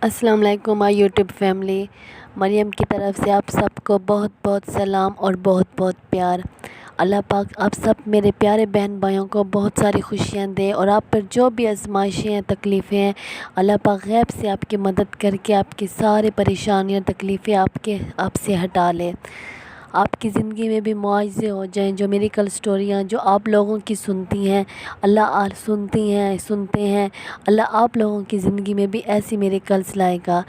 السلام علیکم مائی YouTube family, مریم کی طرف سے آپ سب کو بہت بہت سلام اور بہت بہت پیار۔ اللہ پاک آپ سب میرے پیارے بہن بھائیوں کو بہت ساری خوشیاں دے، اور آپ پر جو بھی آزمائشیں ہیں، تکلیفیں ہیں، اللہ پاک غیب سے آپ کی مدد کر کے آپ کی سارے پریشانیاں تکلیفیں آپ سے ہٹا لے۔ آپ کی زندگی میں بھی معاوضے ہو جائیں، جو میریکل سٹوریاں جو آپ لوگوں کی سنتی ہیں، اللہ سنتے ہیں، اللہ آپ لوگوں کی زندگی میں بھی ایسی میریکلس لائے گا۔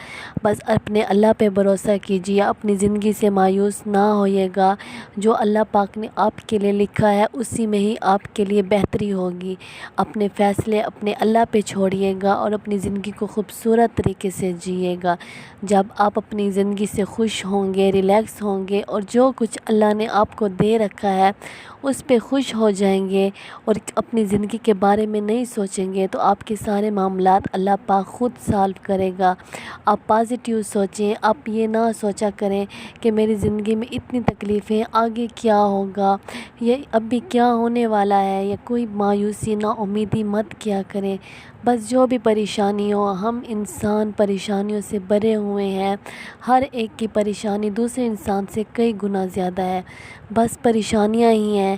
بس اپنے اللہ پہ بھروسہ کیجیے، اپنی زندگی سے مایوس نہ ہوئیے گا۔ جو اللہ پاک نے آپ کے لیے لکھا ہے اسی میں ہی آپ کے لیے بہتری ہوگی۔ اپنے فیصلے اپنے اللہ پہ چھوڑیے گا اور اپنی زندگی کو خوبصورت طریقے سے جیے گا۔ جب آپ اپنی زندگی سے خوش ہوں گے، ریلیکس ہوں گے، اور جو کچھ اللہ نے آپ کو دے رکھا ہے اس پہ خوش ہو جائیں گے اور اپنی زندگی کے بارے میں نہیں سوچیں گے، تو آپ کے سارے معاملات اللہ پاک خود سالو کرے گا۔ آپ پازیٹیو سوچیں، آپ یہ نہ سوچا کریں کہ میری زندگی میں اتنی تکلیفیں، آگے کیا ہوگا، یہ اب بھی کیا ہونے والا ہے، یا کوئی مایوسی نا امیدی مت کیا کریں۔ بس جو بھی پریشانی ہو، ہم انسان پریشانیوں سے بھرے ہوئے ہیں، ہر ایک کی پریشانی دوسرے انسان سے کئی گنا زیادہ ہے۔ بس پریشانیاں ہی ہیں،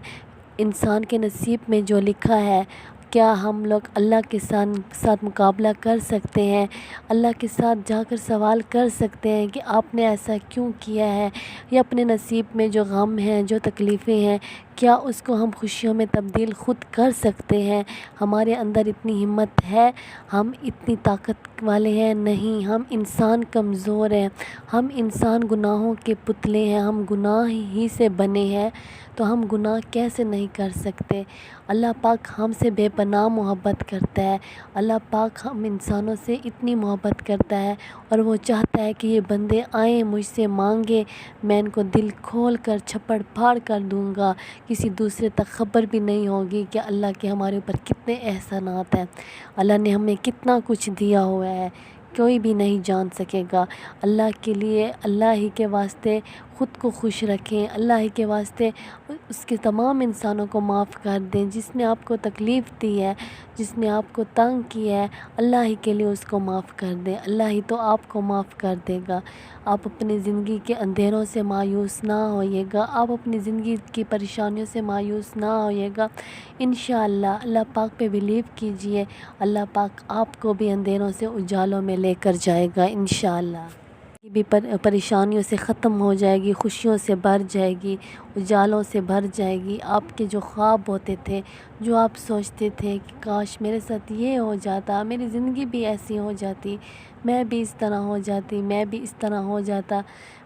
انسان کے نصیب میں جو لکھا ہے، کیا ہم لوگ اللہ کے ساتھ مقابلہ کر سکتے ہیں؟ اللہ کے ساتھ جا کر سوال کر سکتے ہیں کہ آپ نے ایسا کیوں کیا ہے؟ یا اپنے نصیب میں جو غم ہیں، جو تکلیفیں ہیں، کیا اس کو ہم خوشیوں میں تبدیل خود کر سکتے ہیں؟ ہمارے اندر اتنی ہمت ہے؟ ہم اتنی طاقت والے ہیں؟ نہیں، ہم انسان کمزور ہیں، ہم انسان گناہوں کے پتلے ہیں، ہم گناہ ہی سے بنے ہیں، تو ہم گناہ کیسے نہیں کر سکتے؟ اللہ پاک ہم سے بے پناہ محبت کرتا ہے۔ اللہ پاک ہم انسانوں سے اتنی محبت کرتا ہے، اور وہ چاہتا ہے کہ یہ بندے آئیں مجھ سے مانگیں، میں ان کو دل کھول کر چھپڑ پھاڑ کر دوں گا۔ کسی دوسرے تک خبر بھی نہیں ہوگی کہ اللہ کے ہمارے اوپر کتنے احسانات ہیں، اللہ نے ہمیں کتنا کچھ دیا ہوا ہے، کوئی بھی نہیں جان سکے گا۔ اللہ کے لیے، اللہ ہی کے واسطے خود کو خوش رکھیں، اللہ ہی کے واسطے اس کے تمام انسانوں کو معاف کر دیں۔ جس نے آپ کو تکلیف دی ہے، جس نے آپ کو تنگ کیا ہے، اللہ ہی کے لیے اس کو معاف کر دیں، اللہ ہی تو آپ کو معاف کر دے گا۔ آپ اپنی زندگی کے اندھیروں سے مایوس نہ ہوئیے گا، آپ اپنی زندگی کی پریشانیوں سے مایوس نہ ہوئیے گا۔ انشاءاللہ اللہ پاک پہ بلیو کیجئے، اللہ پاک آپ کو بھی اندھیروں سے اجالوں میں لے کر جائے گا انشاءاللہ۔ یہ بھی پریشانیوں سے ختم ہو جائے گی، خوشیوں سے بھر جائے گی، اجالوں سے بھر جائے گی۔ آپ کے جو خواب ہوتے تھے، جو آپ سوچتے تھے کہ کاش میرے ساتھ یہ ہو جاتا، میری زندگی بھی ایسی ہو جاتی، میں بھی اس طرح ہو جاتی، میں بھی اس طرح ہو جاتا،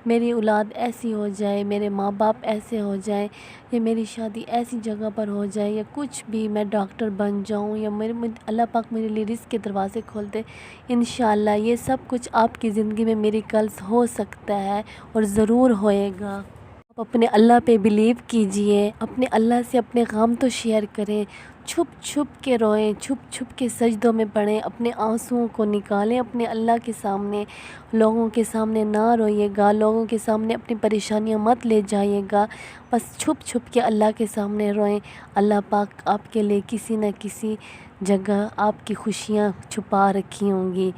میری اولاد ایسی ہو جائے، میرے ماں باپ ایسے ہو جائیں، یا میری شادی ایسی جگہ پر ہو جائے، یا کچھ بھی، میں ڈاکٹر بن جاؤں، یا اللہ پاک میرے لیے رزق کے دروازے کھول دے۔ انشاءاللہ یہ سب کچھ آپ کی زندگی میں میریکلز ہو سکتا ہے، اور ضرور ہوئے گا۔ آپ اپنے اللہ پہ بلیو کیجئے، اپنے اللہ سے اپنے غم تو شیئر کریں، چھپ چھپ کے روئیں، چھپ چھپ کے سجدوں میں پڑیں، اپنے آنسوؤں کو نکالیں اپنے اللہ کے سامنے۔ لوگوں کے سامنے نہ روئیے گا، لوگوں کے سامنے اپنی پریشانیاں مت لے جائیے گا، بس چھپ چھپ کے اللہ کے سامنے روئیں۔ اللہ پاک آپ کے لیے کسی نہ کسی جگہ آپ کی خوشیاں چھپا رکھی ہوں گی،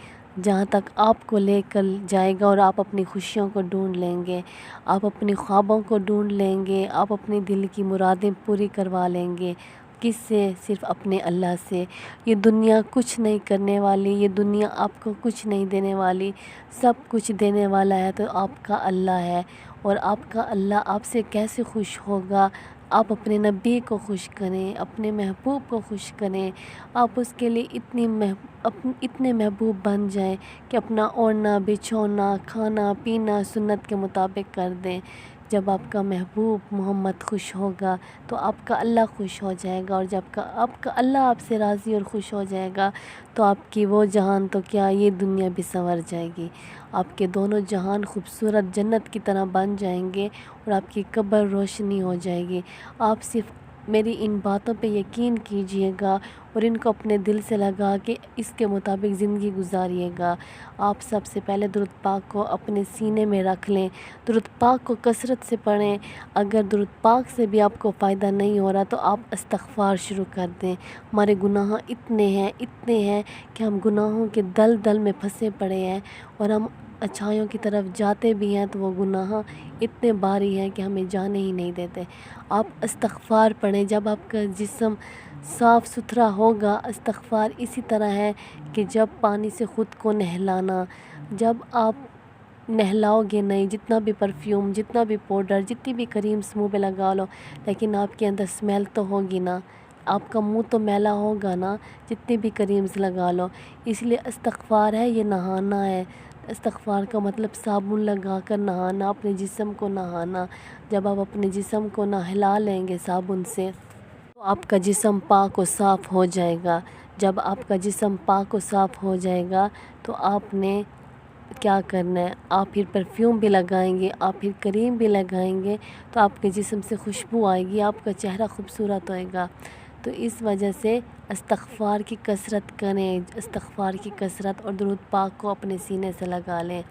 جہاں تک آپ کو لے کر جائے گا، اور آپ اپنی خوشیوں کو ڈھونڈ لیں گے، آپ اپنے خوابوں کو ڈھونڈ لیں گے، آپ اپنے دل کی مرادیں پوری کروا لیں گے۔ کس سے؟ صرف اپنے اللہ سے۔ یہ دنیا کچھ نہیں کرنے والی، یہ دنیا آپ کو کچھ نہیں دینے والی، سب کچھ دینے والا ہے تو آپ کا اللہ ہے، اور آپ کا اللہ آپ سے کیسے خوش ہوگا؟ آپ اپنے نبی کو خوش کریں، اپنے محبوب کو خوش کریں، آپ اس کے لیے اتنے محبوب بن جائیں کہ اپنا اوڑھنا بچھونا کھانا پینا سنت کے مطابق کر دیں۔ جب آپ کا محبوب محمد خوش ہوگا تو آپ کا اللہ خوش ہو جائے گا، اور جب آپ کا اللہ آپ سے راضی اور خوش ہو جائے گا تو آپ کی وہ جہان تو کیا، یہ دنیا بھی سنور جائے گی۔ آپ کے دونوں جہان خوبصورت جنت کی طرح بن جائیں گے، اور آپ کی قبر روشنی ہو جائے گی۔ آپ صرف میری ان باتوں پہ یقین کیجیے گا اور ان کو اپنے دل سے لگا کے اس کے مطابق زندگی گزاریے گا۔ آپ سب سے پہلے درود پاک کو اپنے سینے میں رکھ لیں، درود پاک کو کثرت سے پڑھیں۔ اگر درود پاک سے بھی آپ کو فائدہ نہیں ہو رہا تو آپ استغفار شروع کر دیں۔ ہمارے گناہ اتنے ہیں کہ ہم گناہوں کے دل میں پھنسے پڑے ہیں، اور ہم اچھائیوں کی طرف جاتے بھی ہیں تو وہ گناہ اتنے باری ہیں کہ ہمیں جانے ہی نہیں دیتے۔ آپ استغفار پڑھیں جب آپ کا جسم صاف ستھرا ہوگا۔ استغفار اسی طرح ہے کہ جب پانی سے خود کو نہلانا، جب آپ نہلاؤ گے نہیں، جتنا بھی پرفیوم، جتنا بھی پاؤڈر، جتنی بھی کریمز منہ پہ لگا لو، لیکن آپ کے اندر اسمیل تو ہوگی نا، آپ کا منہ تو میلا ہوگا نا، جتنی بھی کریمز لگا لو۔ اس لیے استغفار ہے، یہ نہانا ہے۔ استغفار کا مطلب صابن لگا کر نہانا، اپنے جسم کو نہانا۔ جب آپ اپنے جسم کو نہلا لیں گے صابن سے تو آپ کا جسم پاک و صاف ہو جائے گا۔ جب آپ کا جسم پاک و صاف ہو جائے گا تو آپ نے کیا کرنا ہے، آپ پھر پرفیوم بھی لگائیں گے، آپ پھر کریم بھی لگائیں گے تو آپ کے جسم سے خوشبو آئے گی، آپ کا چہرہ خوبصورت ہوئے گا۔ تو اس وجہ سے استغفار کی کثرت کریں، استغفار کی کثرت، اور درود پاک کو اپنے سینے سے لگا لیں۔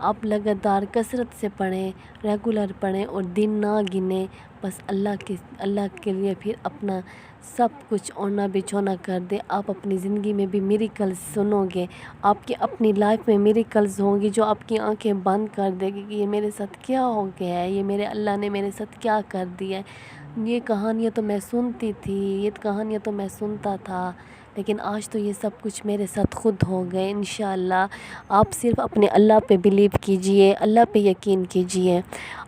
آپ لگاتار کثرت سے پڑھیں، ریگولر پڑھیں اور دن نہ گنیں، بس اللہ کے لیے پھر اپنا سب کچھ اوڑھنا بچھونا کر دیں۔ آپ اپنی زندگی میں بھی میریکلز سنو گے، آپ کی اپنی لائف میں میریکلز ہوں گی جو آپ کی آنکھیں بند کر دے گی کہ یہ میرے ساتھ کیا ہو گیا ہے، یہ میرے اللہ نے میرے ساتھ کیا کر دیا ہے۔ یہ کہانیاں تو میں سنتی تھی، یہ کہانیاں تو میں سنتا تھا، لیکن آج تو یہ سب کچھ میرے ساتھ خود ہو گئے۔ انشاءاللہ آپ صرف اپنے اللہ پہ بلیو کیجئے، اللہ پہ یقین کیجئے۔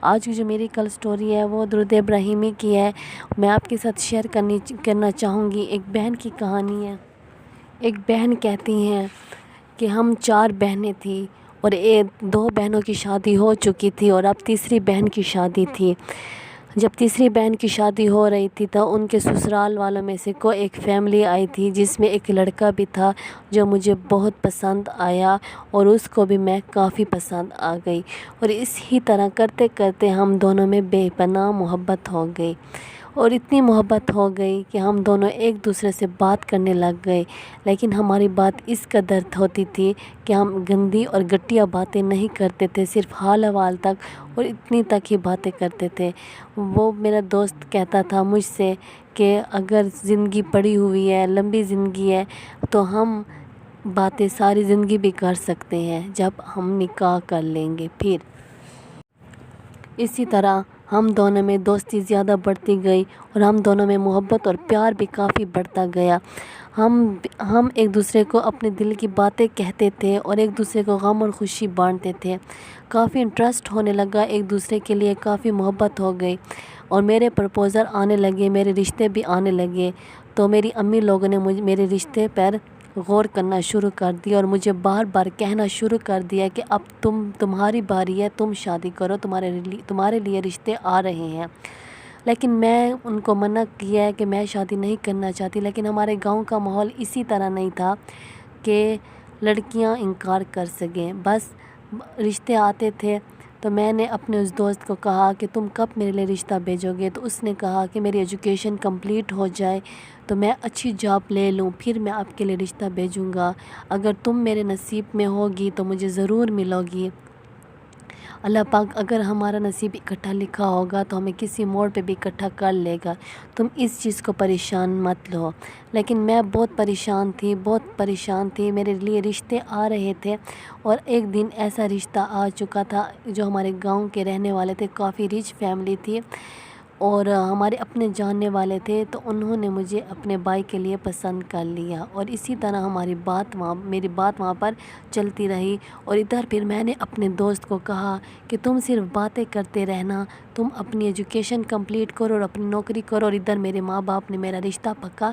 آج کی جو میری کل سٹوری ہے وہ درود ابراہیمی کی ہے، میں آپ کے ساتھ شیئر کرنا چاہوں گی۔ ایک بہن کی کہانی ہے۔ ایک بہن کہتی ہیں کہ ہم 4 بہنیں تھیں اور 2 بہنوں کی شادی ہو چکی تھی اور اب تیسری بہن کی شادی تھی۔ جب تیسری بہن کی شادی ہو رہی تھی تو ان کے سسرال والوں میں سے کوئی ایک فیملی آئی تھی جس میں ایک لڑکا بھی تھا جو مجھے بہت پسند آیا اور اس کو بھی میں کافی پسند آ گئی، اور اسی طرح کرتے کرتے ہم دونوں میں بے پناہ محبت ہو گئی، اور اتنی محبت ہو گئی کہ ہم دونوں ایک دوسرے سے بات کرنے لگ گئے، لیکن ہماری بات اس قدر ہوتی تھی کہ ہم گندی اور گھٹیا باتیں نہیں کرتے تھے، صرف حال احوال تک اور اتنی تک ہی باتیں کرتے تھے۔ وہ میرا دوست کہتا تھا مجھ سے کہ اگر زندگی پڑی ہوئی ہے، لمبی زندگی ہے، تو ہم باتیں ساری زندگی بھی کر سکتے ہیں جب ہم نکاح کر لیں گے۔ پھر اسی طرح ہم دونوں میں دوستی زیادہ بڑھتی گئی اور ہم دونوں میں محبت اور پیار بھی کافی بڑھتا گیا۔ ہم ایک دوسرے کو اپنے دل کی باتیں کہتے تھے اور ایک دوسرے کو غم اور خوشی بانٹتے تھے۔ کافی انٹرسٹ ہونے لگا ایک دوسرے کے لیے، کافی محبت ہو گئی اور میرے پرپوزل آنے لگے، میرے رشتے بھی آنے لگے۔ تو میری امی لوگوں نے میرے رشتے پر غور کرنا شروع کر دیا اور مجھے بار بار کہنا شروع کر دیا کہ اب تمہاری باری ہے، تم شادی کرو، تمہارے لیے رشتے آ رہے ہیں۔ لیکن میں ان کو منع کیا ہے کہ میں شادی نہیں کرنا چاہتی، لیکن ہمارے گاؤں کا ماحول اسی طرح نہیں تھا کہ لڑکیاں انکار کر سکیں، بس رشتے آتے تھے۔ تو میں نے اپنے اس دوست کو کہا کہ تم کب میرے لیے رشتہ بھیجو گے؟ تو اس نے کہا کہ میری ایجوکیشن کمپلیٹ ہو جائے تو میں اچھی جاب لے لوں، پھر میں آپ کے لیے رشتہ بھیجوں گا، اگر تم میرے نصیب میں ہوگی تو مجھے ضرور ملو گی۔ اللہ پاک اگر ہمارا نصیب اکٹھا لکھا ہوگا تو ہمیں کسی موڑ پہ بھی اکٹھا کر لے گا، تم اس چیز کو پریشان مت لو۔ لیکن میں بہت پریشان تھی، میرے لیے رشتے آ رہے تھے، اور ایک دن ایسا رشتہ آ چکا تھا جو ہمارے گاؤں کے رہنے والے تھے، کافی ریچ فیملی تھی اور ہمارے اپنے جاننے والے تھے، تو انہوں نے مجھے اپنے بھائی کے لیے پسند کر لیا، اور اسی طرح میری بات وہاں پر چلتی رہی۔ اور ادھر پھر میں نے اپنے دوست کو کہا کہ تم صرف باتیں کرتے رہنا، تم اپنی ایجوکیشن کمپلیٹ کرو اور اپنی نوکری کرو، اور ادھر میرے ماں باپ نے میرا رشتہ پکا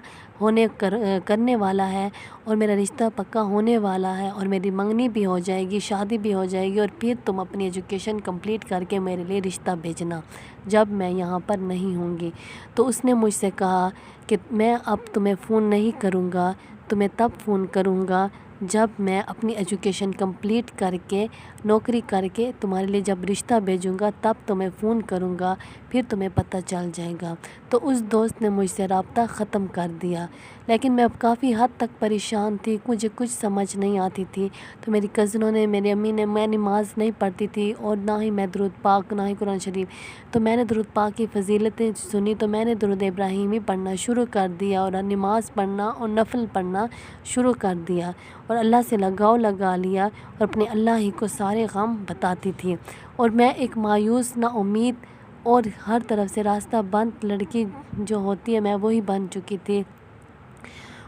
کرنے والا ہے، اور میرا رشتہ پکا ہونے والا ہے، اور میری منگنی بھی ہو جائے گی، شادی بھی ہو جائے گی، اور پھر تم اپنی ایجوکیشن کمپلیٹ کر کے میرے لیے رشتہ بھیجنا جب میں یہاں پر نہیں ہوں گی۔ تو اس نے مجھ سے کہا کہ میں اب تمہیں فون نہیں کروں گا، تمہیں تب فون کروں گا جب میں اپنی ایجوکیشن کمپلیٹ کر کے نوکری کر کے تمہارے لیے جب رشتہ بھیجوں گا تب تمہیں فون کروں گا، پھر تمہیں پتہ چل جائے گا۔ تو اس دوست نے مجھ سے رابطہ ختم کر دیا، لیکن میں اب کافی حد تک پریشان تھی، مجھے کچھ سمجھ نہیں آتی تھی۔ تو میری کزنوں نے، میری امی نے، میں نماز نہیں پڑھتی تھی اور نہ ہی میں درود پاک، نہ ہی قرآن شریف، تو میں نے درود پاک کی فضیلتیں سنی تو میں نے درود ابراہیمی پڑھنا شروع کر دیا اور نماز پڑھنا اور نفل پڑھنا شروع کر دیا اور اللہ سے لگاؤ لگا لیا اور اپنے اللہ ہی کو سارے غم بتاتی تھی۔ اور میں ایک مایوس، نا امید اور ہر طرف سے راستہ بند لڑکی جو ہوتی ہے میں وہی بن چکی تھی،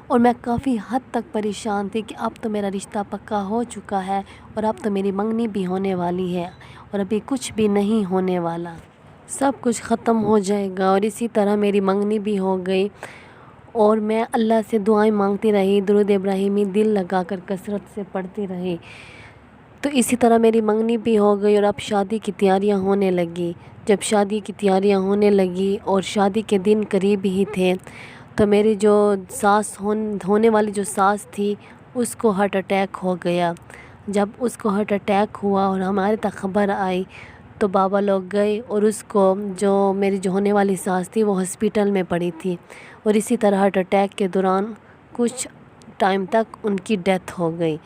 اور میں کافی حد تک پریشان تھی کہ اب تو میرا رشتہ پکا ہو چکا ہے اور اب تو میری منگنی بھی ہونے والی ہے اور ابھی کچھ بھی نہیں ہونے والا، سب کچھ ختم ہو جائے گا۔ اور اسی طرح میری منگنی بھی ہو گئی اور میں اللہ سے دعائیں مانگتی رہی، درود ابراہیمی دل لگا کر کثرت سے پڑھتی رہی۔ تو اسی طرح میری منگنی بھی ہو گئی اور اب شادی کی تیاریاں ہونے لگی۔ جب شادی کی تیاریاں ہونے لگی اور شادی کے دن قریب ہی تھے تو میری جو ہونے والی جو ساس تھی اس کو ہارٹ اٹیک ہو گیا۔ جب اس کو ہارٹ اٹیک ہوا اور ہمارے تک خبر آئی تو بابا لوگ گئے اور اس کو، جو میری جو ہونے والی ساس تھی وہ ہسپیٹل میں پڑی تھی، اور اسی طرح ہارٹ اٹیک کے دوران کچھ ٹائم تک ان کی ڈیتھ ہو گئی۔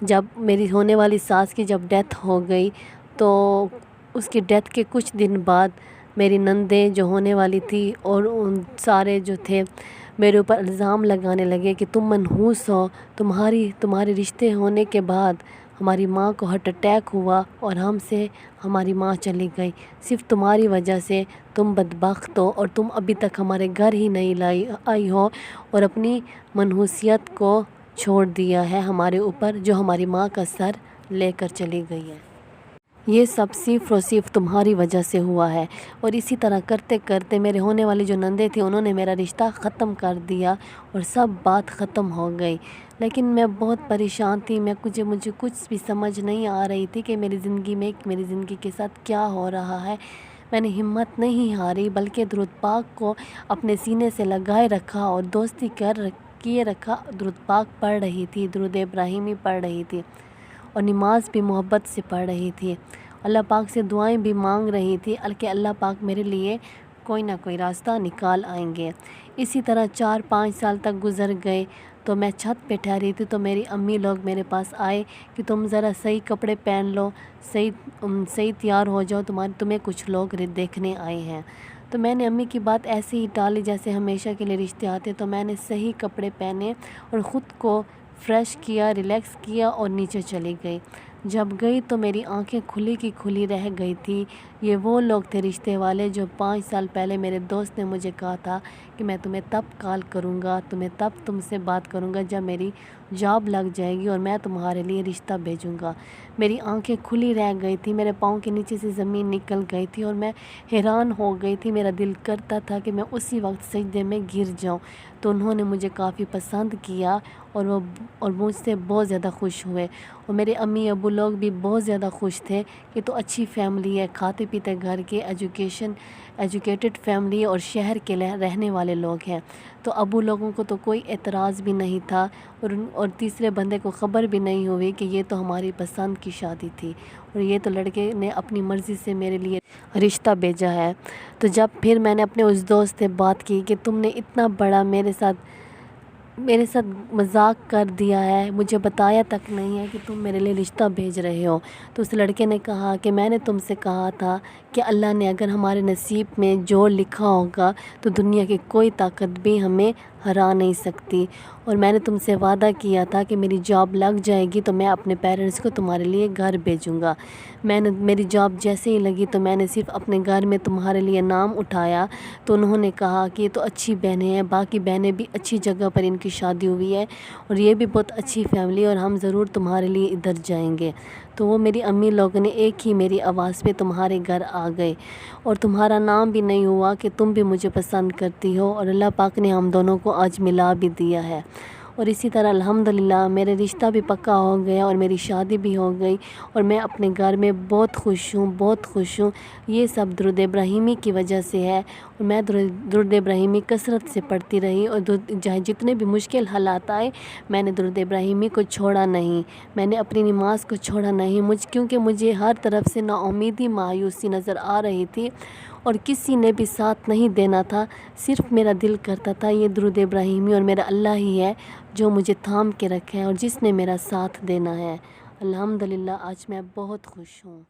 جب میری ہونے والی ساس کی جب ڈیتھ ہو گئی تو اس کی ڈیتھ کے کچھ دن بعد میری نندیں جو ہونے والی تھی اور ان سارے جو تھے میرے اوپر الزام لگانے لگے کہ تم منحوس ہو، تمہارے رشتے ہونے کے بعد ہماری ماں کو ہارٹ اٹیک ہوا اور ہم سے ہماری ماں چلی گئی، صرف تمہاری وجہ سے، تم بدبخت ہو اور تم ابھی تک ہمارے گھر ہی نہیں آئی ہو اور اپنی منحوسیت کو چھوڑ دیا ہے ہمارے اوپر، جو ہماری ماں کا سر لے کر چلی گئی ہے۔ یہ سب صرف اور صرف تمہاری وجہ سے ہوا ہے۔ اور اسی طرح کرتے کرتے میرے ہونے والی جو نندیں تھیں انہوں نے میرا رشتہ ختم کر دیا اور سب بات ختم ہو گئی، لیکن میں بہت پریشان تھی، مجھے کچھ بھی سمجھ نہیں آ رہی تھی کہ میری زندگی کے ساتھ کیا ہو رہا ہے۔ میں نے ہمت نہیں ہاری بلکہ درود پاک کو اپنے سینے سے لگائے رکھا اور دوستی کیے رکھا، درود پاک پڑھ رہی تھی، درود ابراہیمی پڑھ رہی تھی اور نماز بھی محبت سے پڑھ رہی تھی، اللہ پاک سے دعائیں بھی مانگ رہی تھی کہ اللہ پاک میرے لیے کوئی نہ کوئی راستہ نکال آئیں گے۔ اسی طرح 4-5 سال تک گزر گئے تو میں چھت پہ ٹھہری تھی تو میری امی لوگ میرے پاس آئے کہ تم ذرا صحیح کپڑے پہن لو، صحیح تیار ہو جاؤ، تمہیں کچھ لوگ دیکھنے آئے ہیں۔ تو میں نے امی کی بات ایسے ہی ٹالی جیسے ہمیشہ کے لیے رشتے آتے، تو میں نے صحیح کپڑے پہنے اور خود کو فریش کیا، ریلیکس کیا اور نیچے چلی گئی۔ جب گئی تو میری آنکھیں کھلی کی کھلی رہ گئی تھی۔ یہ وہ لوگ تھے رشتے والے جو 5 سال پہلے میرے دوست نے مجھے کہا تھا کہ میں تمہیں تب کال کروں گا، تم سے بات کروں گا جب میری جاب لگ جائے گی اور میں تمہارے لیے رشتہ بھیجوں گا۔ میری آنکھیں کھلی رہ گئی تھی، میرے پاؤں کے نیچے سے زمین نکل گئی تھی اور میں حیران ہو گئی تھی، میرا دل کرتا تھا کہ میں اسی وقت سجدے میں گر جاؤں۔ تو انہوں نے مجھے کافی پسند کیا اور مجھ سے بہت زیادہ خوش ہوئے، اور میرے امی ابو لوگ بھی بہت زیادہ خوش تھے کہ تو اچھی فیملی ہے، کھاتے پیتے گھر کے، ایجوکیٹڈ فیملی اور شہر کے رہنے والے لوگ ہیں۔ تو ابو لوگوں کو تو کوئی اعتراض بھی نہیں تھا اور تیسرے بندے کو خبر بھی نہیں ہوئی کہ یہ تو ہماری پسند کی شادی تھی اور یہ تو لڑکے نے اپنی مرضی سے میرے لیے رشتہ بھیجا ہے۔ تو جب پھر میں نے اپنے اس دوست سے بات کی کہ تم نے اتنا بڑا میرے ساتھ مذاق کر دیا ہے، مجھے بتایا تک نہیں ہے کہ تم میرے لیے رشتہ بھیج رہے ہو، تو اس لڑکے نے کہا کہ میں نے تم سے کہا تھا کہ اللہ نے اگر ہمارے نصیب میں جو لکھا ہوگا تو دنیا کی کوئی طاقت بھی ہمیں ہرا نہیں سکتی، اور میں نے تم سے وعدہ کیا تھا کہ میری جاب لگ جائے گی تو میں اپنے پیرنٹس کو تمہارے لیے گھر بھیجوں گا۔ میری جاب جیسے ہی لگی تو میں نے صرف اپنے گھر میں تمہارے لیے نام اٹھایا تو انہوں نے کہا کہ یہ تو اچھی بہنیں ہیں، باقی بہنیں بھی اچھی جگہ پر ان کی شادی ہوئی ہے اور یہ بھی بہت اچھی فیملی ہے اور ہم ضرور تمہارے لیے ادھر جائیں گے۔ تو وہ میری امی لوگوں نے ایک ہی میری آواز پہ تمہارے گھر آ گئے اور تمہارا نام بھی نہیں ہوا کہ تم بھی مجھے پسند کرتی ہو، اور اللہ پاک نے ہم دونوں کو آج ملا بھی دیا ہے۔ اور اسی طرح الحمدللہ میرے رشتہ بھی پکا ہو گیا اور میری شادی بھی ہو گئی، اور میں اپنے گھر میں بہت خوش ہوں، بہت خوش ہوں۔ یہ سب درود ابراہیمی کی وجہ سے ہے، اور میں درود ابراہیمی کثرت سے پڑھتی رہی، اور چاہے جتنے بھی مشکل حالات آئے میں نے درود ابراہیمی کو چھوڑا نہیں، میں نے اپنی نماز کو چھوڑا نہیں، کیونکہ مجھے ہر طرف سے نا امیدی، مایوسی نظر آ رہی تھی، اور کسی نے بھی ساتھ نہیں دینا تھا۔ صرف میرا دل کرتا تھا یہ درود ابراہیمی اور میرا اللہ ہی ہے جو مجھے تھام کے رکھا ہے اور جس نے میرا ساتھ دینا ہے۔ الحمدللہ آج میں بہت خوش ہوں۔